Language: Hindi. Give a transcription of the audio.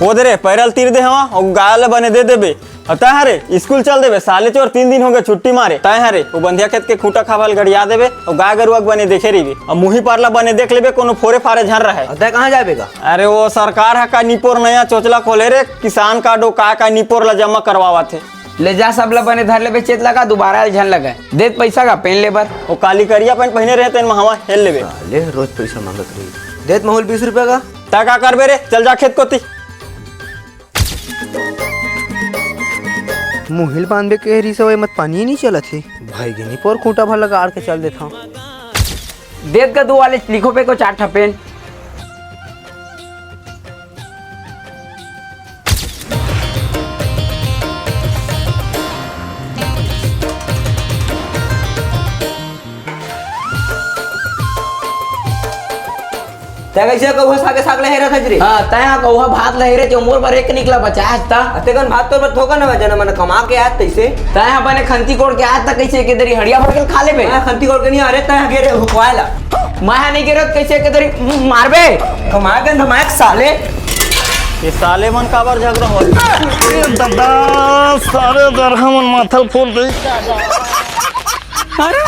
वो दे रे पैरल तीर दे हवा और गाय बने दे देबे। तय हरे स्कूल चल देबे साले चोर 3 दिन हो गए छुट्टी मारे। तय हरे वो बंधिया खेत के खूटा खावल गड़िया देबे और गाय गरुआ बने देखे रही और मुही पारला बने देख लेबे कोनो फोरे फारे झर रहे। तय कहाँ जाबेगा? अरे वो सरकार है का निपोर नया चोचला खोले रे किसान कार्ड का निपोर ला जमा करवावा थे। ले जा सब ला बने धर लेबे चेत लगा दोबारा झन लगा देत पैसा का पेन लेबर। वो काली करिया पेंट पहने रहते महवा हेल लेबे। ले रोज पैसा मांगत रही देत महूल 20 रुपया का। ता का करबे रे चल जा खेत कोती। मुहिल बांधे के हरी सवय मत पानी नहीं चलत है भाई गिनी पर खूंटा भर लगा के चल देता हूँ। देत का दो वाले लिखो पे को 4 ठा पेन। तय कैसे कौवा सागे साग लहेरा था रे? हां तय कौवा भात लहेरे जो मोर पर एक निकला 50 था। अतेगन भात तो मत ठोका ना जना मन कमा के आत तैसे। तय बने खंती कोड़ के आज तक कैसे के दरी हड़िया भर के खा लेबे। मैं खंती कोड़ के नहीं आ रे तय गे रे हुकवाला। मैं नहीं गिरत कैसे के दरी मारबे कमा के धमाक साले। ये साले मन काबर झगड़ा हो दादा सारे दरहमन माथल फूल गई। अरे